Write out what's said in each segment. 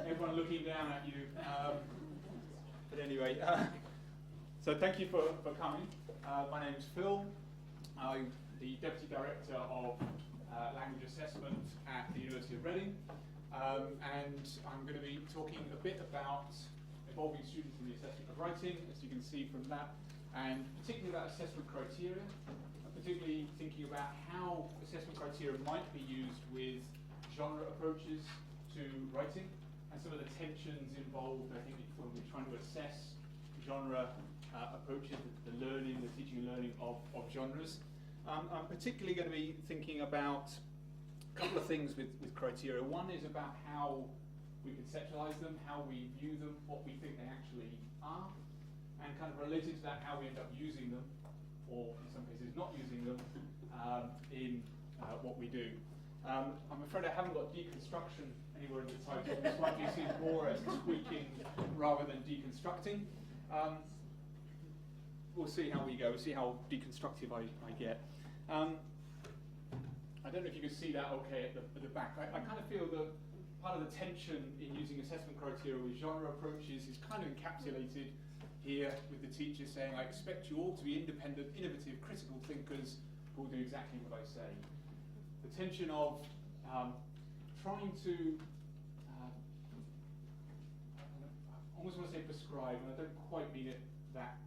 everyone looking down at you. But anyway, so thank you for coming. My name's Phil. I'm the Deputy Director of Language Assessment at the University of Reading. And I'm going to be talking a bit about involving students in the assessment of writing, as you can see from that, and particularly about assessment criteria, and particularly thinking about how assessment criteria might be used with genre approaches to writing, and some of the tensions involved, I think, when we're trying to assess genre approaches, the learning, the teaching and learning of genres. I'm particularly going to be thinking about a couple of things with criteria. One is about how we conceptualize them, how we view them, what we think they actually are, and kind of related to that, how we end up using them, or in some cases not using them, in what we do. I'm afraid I haven't got deconstruction anywhere in the title. This might be seen more as tweaking rather than deconstructing. We'll see how we go. We'll see how deconstructive I get. I don't know if you can see that okay at the back. I kind of feel that part of the tension in using assessment criteria with genre approaches is kind of encapsulated here with the teacher saying, I expect you all to be independent, innovative, critical thinkers who will do exactly what I say. The tension of trying to, I almost want to say prescribe, and I don't quite mean it that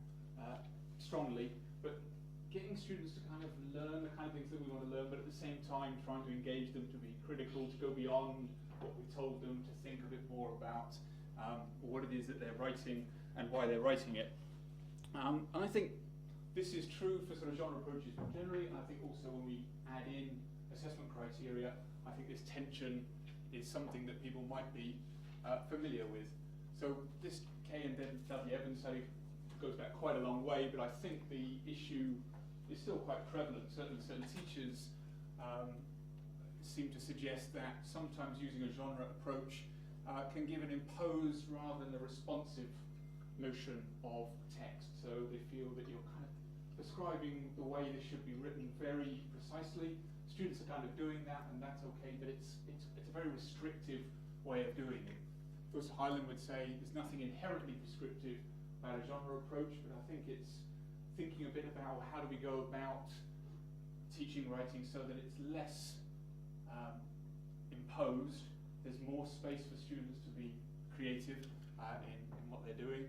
strongly, but getting students to kind of learn the kind of things that we want to learn, but at the same time trying to engage them to be critical, to go beyond what we told them, to think a bit more about what it is that they're writing and why they're writing it. And I think this is true for sort of genre approaches generally, and I think also when we add in assessment criteria, I think this tension is something that people might be familiar with. So this K and W Evans study goes back quite a long way, but I think the issue is still quite prevalent. Certainly certain teachers seem to suggest that sometimes using a genre approach can give an imposed rather than a responsive notion of text. So they feel that you're kind of prescribing the way this should be written very precisely. Students are kind of doing that, and that's okay, but it's a very restrictive way of doing it. Of course, Hyland would say there's nothing inherently prescriptive about a genre approach, but I think it's thinking a bit about how do we go about teaching writing so that it's less imposed, there's more space for students to be creative in what they're doing,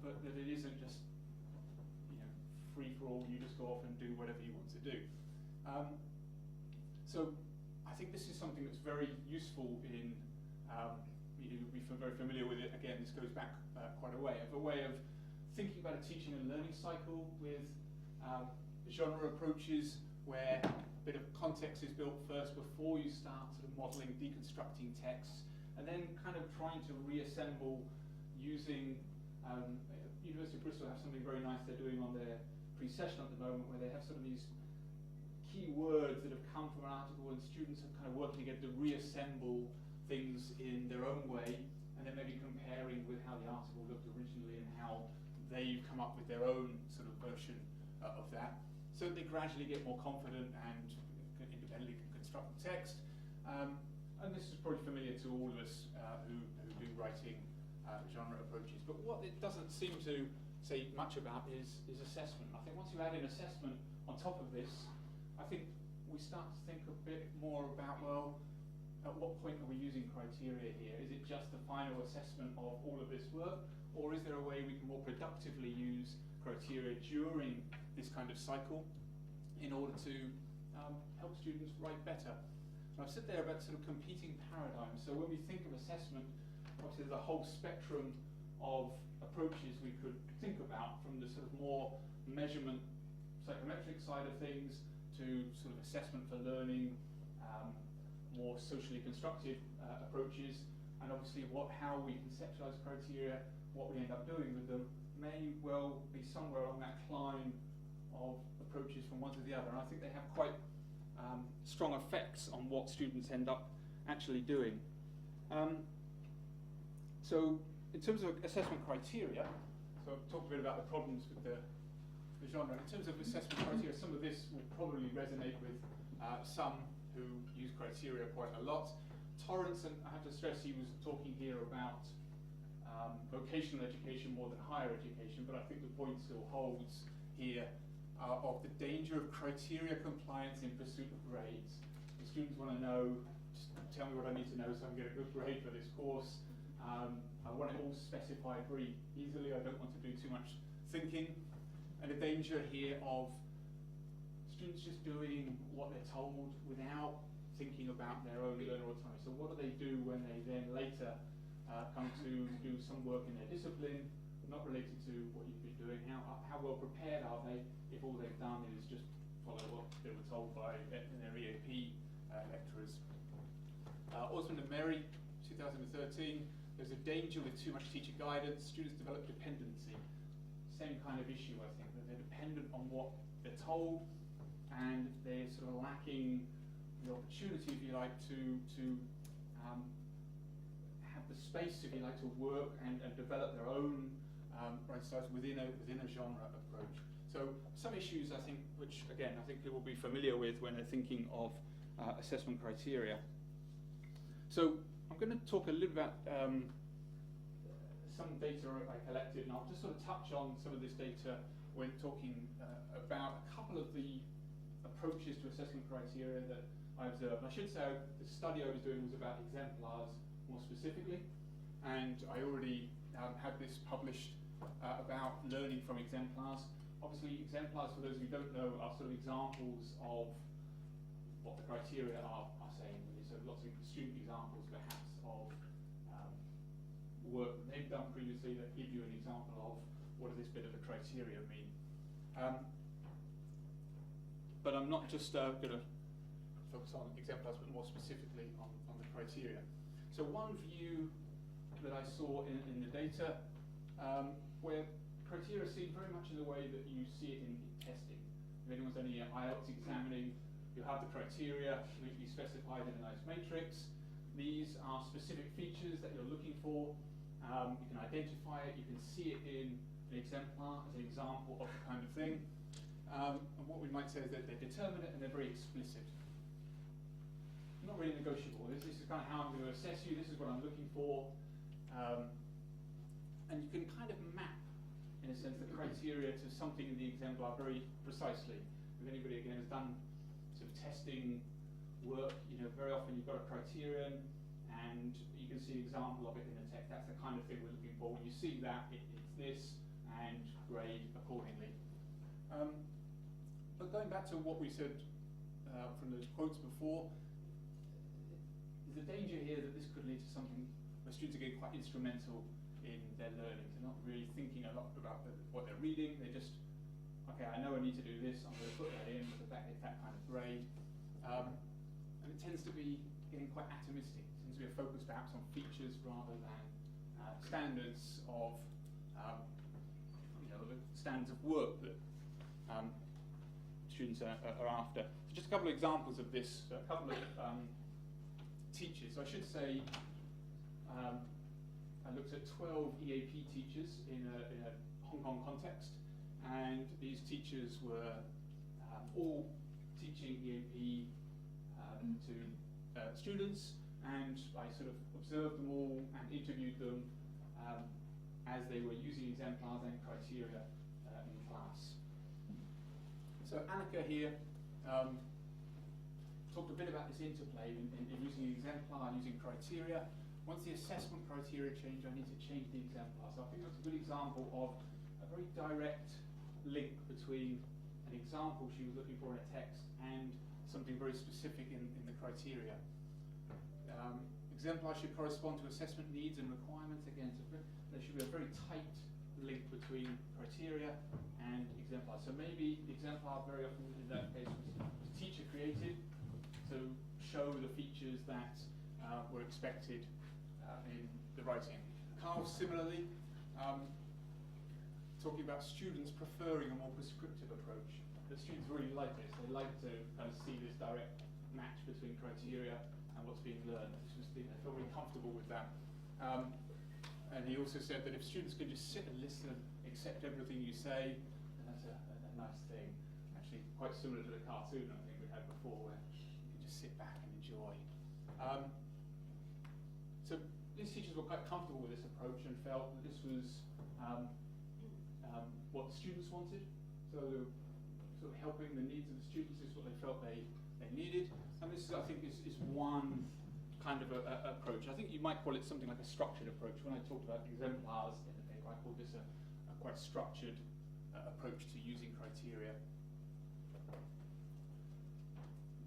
but that it isn't just free for all, you just go off and do whatever you want to do. So I think this is something that's very useful in, you'll be very familiar with it. Again, this goes back quite a way of thinking about a teaching and learning cycle with genre approaches where a bit of context is built first before you start sort of modelling, deconstructing texts, and then kind of trying to reassemble using, University of Bristol have something very nice they're doing on their pre-session at the moment where they have sort of these key words that have come from an article and students are kind of working together to reassemble things in their own way, and then maybe comparing with how the article looked originally and how they've come up with their own sort of version of that. So they gradually get more confident and independently can construct the text. And this is probably familiar to all of us who do writing genre approaches. But what it doesn't seem to say much about is assessment. I think once you add in assessment on top of this, I think we start to think a bit more about, well, at what point are we using criteria here? Is it just the final assessment of all of this work? Or is there a way we can more productively use criteria during this kind of cycle in order to help students write better? And I've said there about sort of competing paradigms. So when we think of assessment, obviously there's a whole spectrum of approaches we could think about, from the sort of more measurement psychometric side of things to sort of assessment for learning, more socially constructive approaches, and obviously how we conceptualize criteria, what we end up doing with them, may well be somewhere along that climb of approaches from one to the other. And I think they have quite strong effects on what students end up actually doing. So in terms of assessment criteria, so I've talked a bit about the problems with the genre. In terms of assessment criteria, some of this will probably resonate with some who use criteria quite a lot. tolerance, and I have to stress he was talking here about vocational education more than higher education, but I think the point still holds here of the danger of criteria compliance in pursuit of grades. The students want to know, just tell me what I need to know so I can get a good grade for this course. I want it all specified very easily. I don't want to do too much thinking. And the danger here of students just doing what they're told without thinking about their own learner autonomy. So what do they do when they then later come to do some work in their discipline, not related to what you've been doing? How well prepared are they if all they've done is just follow what they were told by their EAP lecturers? Osmond and Merry, 2013, there's a danger with too much teacher guidance. Students develop dependency. Same kind of issue, I think, that they're dependent on what they're told, and they're sort of lacking the opportunity, if you like, to have the space, if you like, to work and develop their own right styles within a genre approach. So some issues, I think, which again I think people will be familiar with when they're thinking of assessment criteria. So I'm going to talk a little about some data I collected, and I'll just sort of touch on some of this data when talking about a couple of the approaches to assessment criteria that I observed. I should say the study I was doing was about exemplars more specifically, and I already had this published about learning from exemplars. Obviously, exemplars, for those who don't know, are sort of examples of what the criteria are saying. So lots of student examples, perhaps, of work that they've done previously that give you an example of what does this bit of the criteria mean. But I'm not just going to focus on exemplars, but more specifically on the criteria. So one view that I saw in the data, where criteria are seen very much in the way that you see it in testing. If anyone's done any IELTS examining, you have the criteria usually specified in a nice matrix. These are specific features that you're looking for. You can identify it, you can see it in an exemplar as an example of the kind of thing. And what we might say is that they're determinate and they're very explicit. Not really negotiable. This is kind of how I'm going to assess you, this is what I'm looking for. And you can kind of map, in a sense, the criteria to something in the exemplar very precisely. If anybody, again, has done sort of testing work, you know, very often you've got a criterion and you can see an example of it in the text. That's the kind of thing we're looking for. When you see that, it's this, and grade accordingly. But going back to what we said from those quotes before, there's a danger here that this could lead to something where students are getting quite instrumental in their learning. They're not really thinking a lot about what they're reading. They just, okay, I know I need to do this, I'm going to put that in, because that is that kind of grade. And it tends to be getting quite atomistic. It tends to be a focus perhaps on features rather than standards of, the standards of work that students are after. So just a couple of examples of this, a couple of teachers. So I should say, I looked at 12 EAP teachers in a Hong Kong context, and these teachers were all teaching EAP to students, and I sort of observed them all and interviewed them as they were using exemplars and criteria in class. So Annika here talked a bit about this interplay in using the exemplar and using criteria. Once the assessment criteria change, I need to change the exemplar. So I think that's a good example of a very direct link between an example she was looking for in a text and something very specific in the criteria. Exemplar should correspond to assessment needs and requirements. Again, so there should be a very tight link between criteria and exemplar. So maybe the exemplar very often in that case was teacher created to show the features that were expected in the writing. Carl similarly talking about students preferring a more prescriptive approach. The students really like this. They like to kind of see this direct match between criteria and what's being learned. They feel really comfortable with that. And he also said that if students can just sit and listen and accept everything you say, then that's a nice thing. Actually, quite similar to the cartoon I think we had before, where you can just sit back and enjoy. comfortable with this approach and felt that this was what the students wanted. So sort of helping the needs of the students is what they felt they needed. And this, I think, is one kind of approach. I think you might call it something like a structured approach. When I talked about exemplars in the paper, I called this a quite structured approach to using criteria.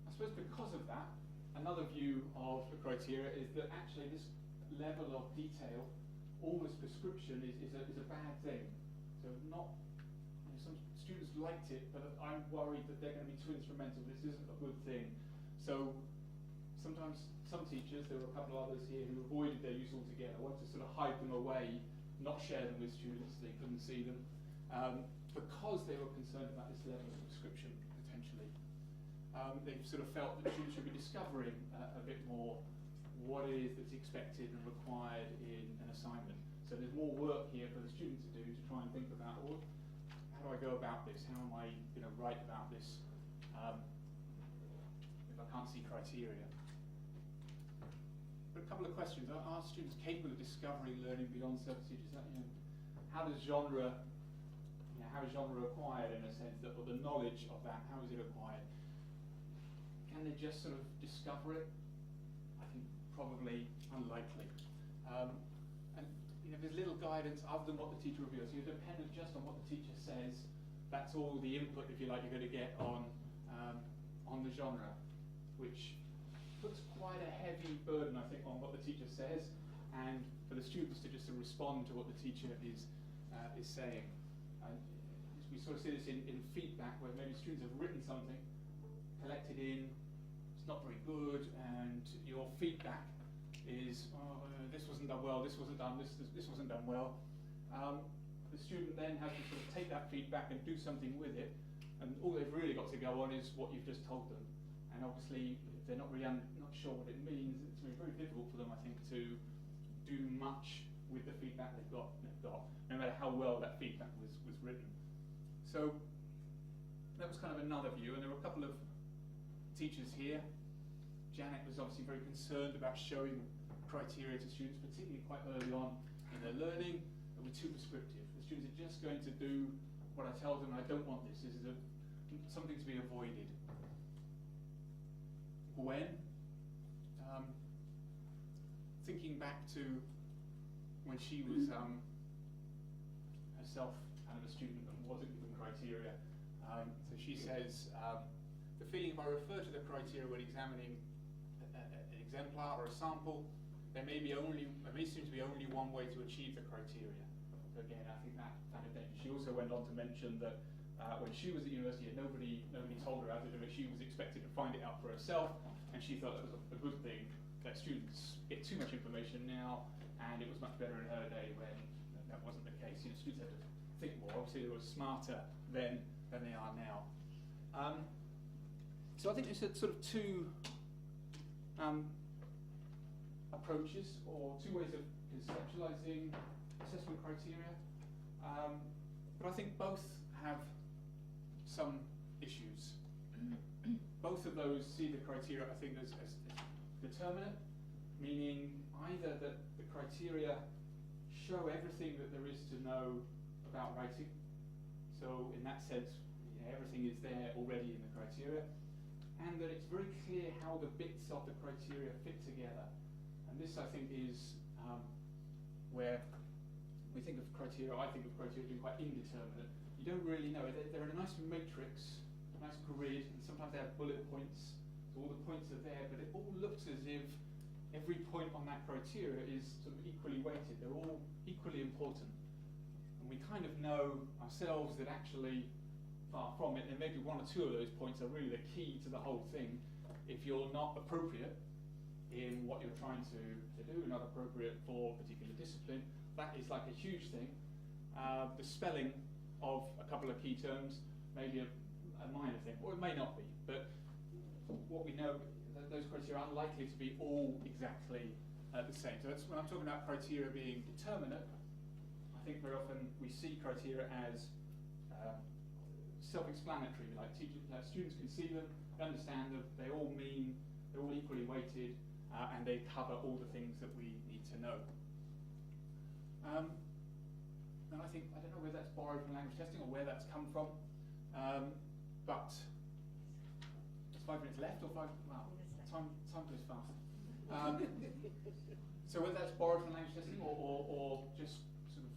I suppose because of that, another view of the criteria is that actually this level of detail, almost prescription, is a bad thing. So some students liked it, but I'm worried that they're going to be too instrumental. This isn't a good thing. So sometimes some teachers, there were a couple of others here who avoided their use altogether, wanted to sort of hide them away, not share them with students, they couldn't see them, because they were concerned about this level of prescription, potentially. They sort of felt that students should be discovering a bit more what it is that's expected and required in an assignment. So there's more work here for the student to do to try and think about, well, how do I go about this? How am I going to write about this if I can't see criteria? But a couple of questions. Are students capable of discovering learning beyond servitude? Is that, how is genre acquired, in a sense, that, or the knowledge of that, how is it acquired? Can they just sort of discover it? I think probably unlikely. And there's little guidance other than what the teacher reveals. You're dependent just on what the teacher says. That's all the input, if you like, you're going to get on the genre, which puts quite a heavy burden, I think, on what the teacher says, and for the students to just respond to what the teacher is saying. We sort of see this in feedback, where maybe students have written something, collected in, it's not very good, and your feedback is, this wasn't done well, this wasn't done well. The student then has to sort of take that feedback and do something with it, and all they've really got to go on is what you've just told them. And obviously, if they're not really not sure what it means, it's going to be very difficult for them, I think, to do much with the feedback they've got, no matter how well that feedback was written. So that was kind of another view, and there were a couple of teachers here. Janet was obviously very concerned about showing criteria to students, particularly quite early on in their learning, that were too prescriptive. The students are just going to do what I tell them, and I don't want this. This is something to be avoided. When? Thinking back to when she was herself kind of a student and wasn't given criteria. So she says, the feeling if I refer to the criteria when examining an exemplar or a sample, there may seem to be only one way to achieve the criteria. So again, I think that kind of danger. She also went on to mention that when she was at university, nobody told her how to do it. She was expected to find it out for herself, and she thought that was a good thing, that students get too much information now, and it was much better in her day when that wasn't the case. Students had to think more. Obviously, they were smarter then than they are now. So I think there's sort of two approaches, or two ways of conceptualizing assessment criteria. But I think both have some issues. Both of those see the criteria, I think, as determinate, meaning either that the criteria show everything that there is to know about writing. So in that sense, everything is there already in the criteria, and that it's very clear how the bits of the criteria fit together. And this, I think, is where we think of criteria, I think of criteria being quite indeterminate. You don't really know. They're in a nice matrix, a nice grid, and sometimes they have bullet points, so all the points are there, but it all looks as if every point on that criteria is sort of equally weighted. They're all equally important. And we kind of know ourselves that actually, far from it, and maybe one or two of those points are really the key to the whole thing. If you're not appropriate in what you're trying to do, not appropriate for a particular discipline, that is like a huge thing. The spelling of a couple of key terms may be a minor thing, or it may not be, but what we know, those criteria are unlikely to be all exactly the same. So that's when I'm talking about criteria being determinate. I think very often we see criteria as self-explanatory, like students can see them, they understand them, they all mean, they're all equally weighted, and they cover all the things that we need to know. And I think, I don't know whether that's borrowed from language testing or where that's come from, but there's 5 minutes left or wow, time goes fast. So whether that's borrowed from language testing or just sort of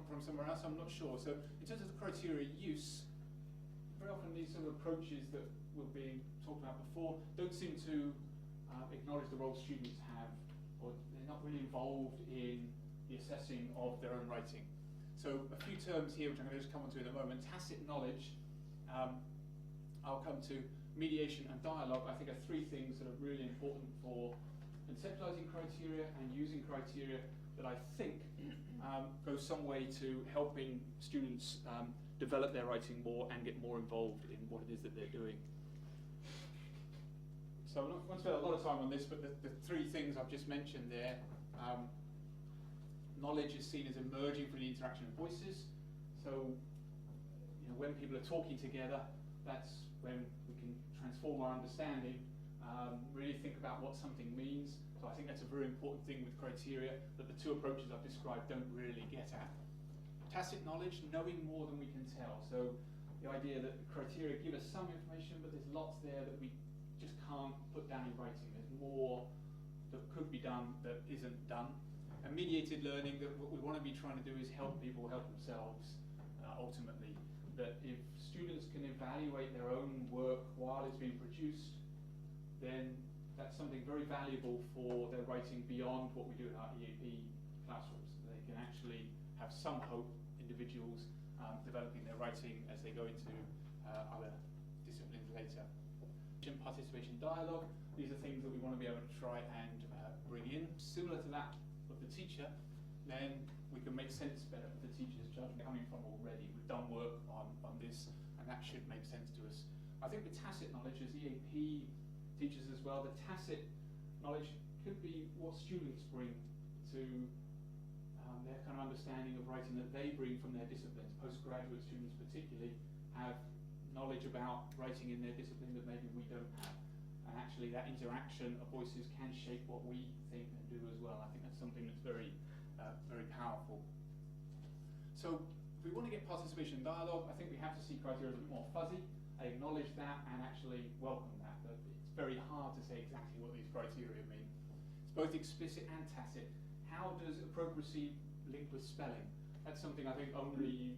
from somewhere else, I'm not sure. So in terms of the criteria use, very often these sort of approaches that were being talked about before don't seem to acknowledge the role students have, or they're not really involved in the assessing of their own writing. So a few terms here which I'm going to just come on to in a moment. Tacit knowledge, I'll come to. Mediation and dialogue, I think, are 3 things that are really important for conceptualizing criteria and using criteria that I think go some way to helping students develop their writing more and get more involved in what it is that they're doing. So I'm not going to spend a lot of time on this, but the 3 things I've just mentioned there, knowledge is seen as emerging from the interaction of voices. So when people are talking together, that's when we can transform our understanding, really think about what something means. So I think that's a very important thing with criteria that the 2 approaches I've described don't really get at. Tacit knowledge, knowing more than we can tell. So the idea that the criteria give us some information, but there's lots there that we just can't put down in writing. There's more that could be done that isn't done. And mediated learning, that what we want to be trying to do is help people help themselves, ultimately. That if students can evaluate their own work while it's being produced, then that's something very valuable for their writing beyond what we do in our EAP classrooms. They can actually have some hope, individuals developing their writing as they go into other disciplines later. Participation dialogue, these are things that we want to be able to try and bring in. Similar to that of the teacher, then we can make sense better of the teacher's judgment coming from already. We've done work on this, and that should make sense to us. I think with tacit knowledge, as EAP teaches as well, the tacit knowledge could be what students bring to their kind of understanding of writing that they bring from their disciplines. Postgraduate students particularly have knowledge about writing in their discipline that maybe we don't have. And actually that interaction of voices can shape what we think and do as well. I think that's something that's very, very powerful. So if we want to get participation and dialogue, I think we have to see criteria as a bit more fuzzy. I acknowledge that and actually welcome that, but it's very hard to say exactly what these criteria mean. It's both explicit and tacit. How does appropriacy link with spelling? That's something I think only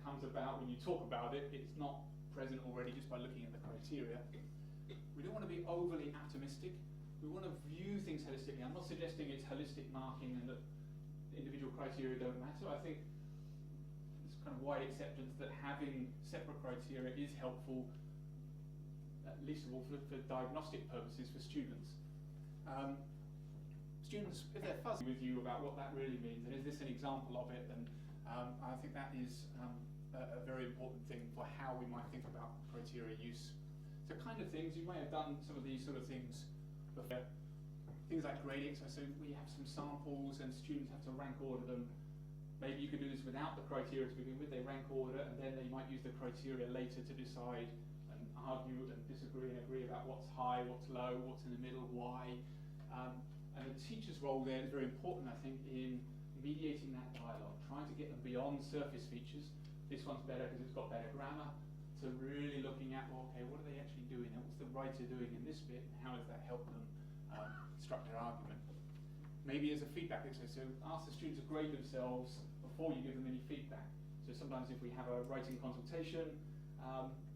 comes about when you talk about it. It's not present already just by looking at the criteria. We don't want to be overly atomistic. We want to view things holistically. I'm not suggesting it's holistic marking and that individual criteria don't matter. I think there's kind of wide acceptance that having separate criteria is helpful, at least of all for diagnostic purposes for students. Students, if they're fuzzy with you about what that really means, and is this an example of it, then I think that is a very important thing for how we might think about criteria use. So kind of things, you may have done some of these sort of things before. Things like grading, so we have some samples and students have to rank order them. Maybe you could do this without the criteria to begin with. They rank order and then they might use the criteria later to decide and argue and disagree and agree about what's high, what's low, what's in the middle, why. And the teacher's role there is very important, I think, in mediating that dialogue, trying to get them beyond surface features. This one's better because it's got better grammar, to really looking at, well, okay, what are they actually doing and what's the writer doing in this bit and how does that help them construct their argument. Maybe as a feedback exercise, so ask the students to grade themselves before you give them any feedback. So sometimes if we have a writing consultation,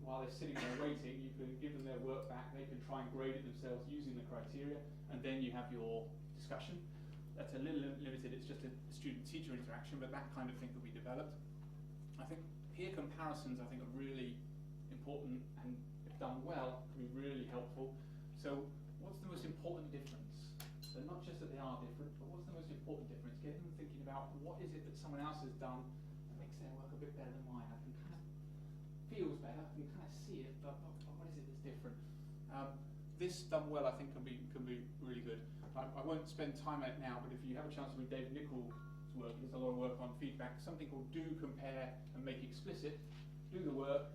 while they're sitting there waiting, you can give them their work back, they can try and grade it themselves using the criteria, and then you have your discussion. That's a little limited, it's just a student-teacher interaction, but that kind of thing could be developed. I think peer comparisons, I think, are really important, and if done well, can be really helpful. So what's the most important difference? So not just that they are different, but what's the most important difference? Getting them thinking about what is it that someone else has done that makes their work a bit better than mine. I can kind of feels better, I can kind of see it, but what is it that's different? This done well, I think, can be really good. I won't spend time on it now, but if you have a chance to read David Nichols' work, he does a lot of work on feedback, something called do, compare, and make explicit. Do the work,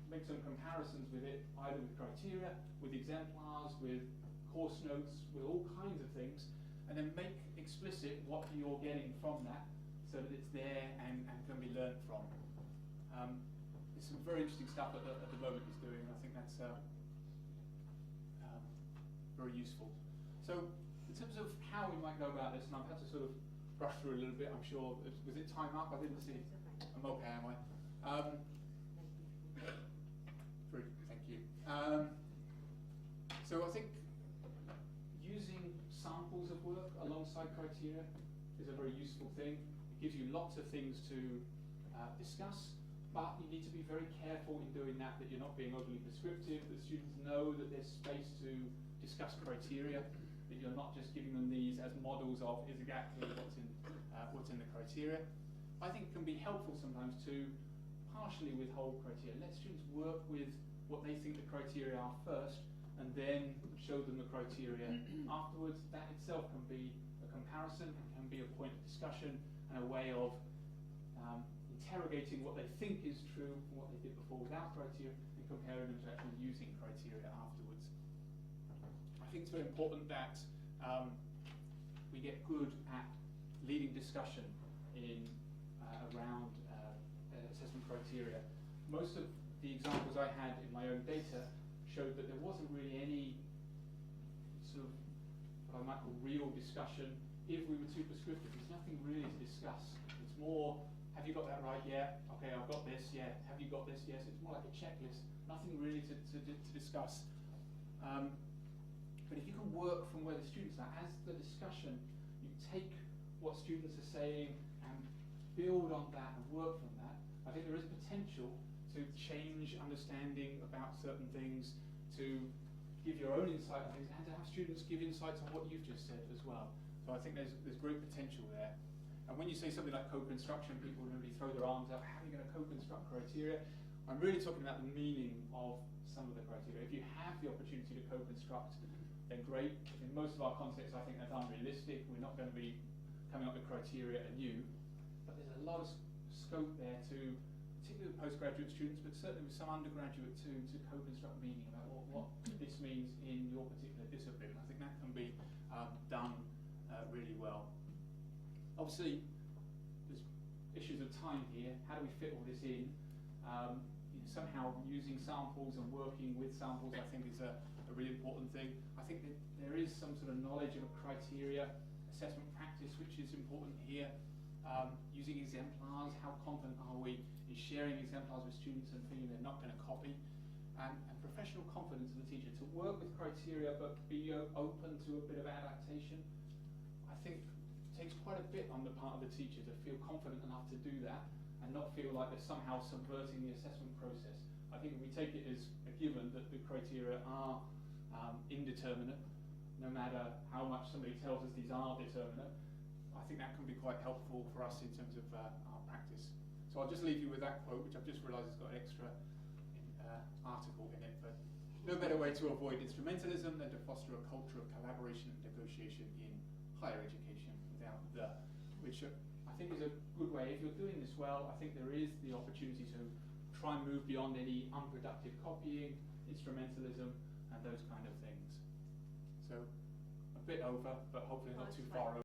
make some comparisons with it, either with criteria, with exemplars, with course notes, with all kinds of things, and then make explicit what you're getting from that, so that it's there and can be learned from. There's some very interesting stuff at the moment he's doing, and I think that's very useful. So in terms of how we might go about this, and I've had to sort of brush through a little bit, I'm sure. Was it time up? I didn't see. I'm okay, am I? Very good, thank you. So I think using samples of work alongside criteria is a very useful thing. It gives you lots of things to discuss, but you need to be very careful in doing that you're not being overly prescriptive, that students know that there's space to discuss criteria, that you're not just giving them these as models of is exactly what's in the criteria. I think it can be helpful sometimes to partially withhold criteria. Let students work with what they think the criteria are first, and then show them the criteria afterwards. That itself can be a comparison, and can be a point of discussion, and a way of interrogating what they think is true from what they did before without criteria, and comparing them to actually using criteria afterwards. I think it's very important that we get good at leading discussion around assessment criteria. Most of the examples I had in my own data showed that there wasn't really any sort of what I might call real discussion if we were too prescriptive. There's nothing really to discuss. It's more, have you got that right? Yeah. Okay, I've got this. Yeah. Have you got this? Yes. It's more like a checklist. Nothing really to discuss. But if you can work from where the students are, as the discussion, you take what students are saying and build on that and work from that, I think there is potential to change understanding about certain things, to give your own insight on things, and to have students give insights on what you've just said as well. So I think there's great potential there. And when you say something like co-construction, people normally throw their arms up, how are you going to co-construct criteria? I'm really talking about the meaning of some of the criteria. If you have the opportunity to co-construct, then great. In most of our contexts, I think that's unrealistic. We're not going to be coming up with criteria anew. But there's a lot of scope there to, particularly with postgraduate students, but certainly with some undergraduate too, to co-construct meaning about what this means in your particular discipline. I think that can be done really well. Obviously, there's issues of time here. How do we fit all this in? Somehow using samples and working with samples, I think, is a really important thing. I think that there is some sort of knowledge of a criteria assessment practice which is important here. Using exemplars, how confident are we in sharing exemplars with students and thinking they're not going to copy? And professional confidence of the teacher to work with criteria but be open to a bit of adaptation. I think it takes quite a bit on the part of the teacher to feel confident enough to do that and not feel like they're somehow subverting the assessment process. I think if we take it as a given that the criteria are indeterminate, no matter how much somebody tells us these are determinate, I think that can be quite helpful for us in terms of our practice. So I'll just leave you with that quote, which I've just realised has got an extra article in it, but no better way to avoid instrumentalism than to foster a culture of collaboration and negotiation in higher education without the, which I think is a good way. If you're doing this well, I think there is the opportunity to try and move beyond any unproductive copying, instrumentalism, and those kind of things. So a bit over, but hopefully not too far over.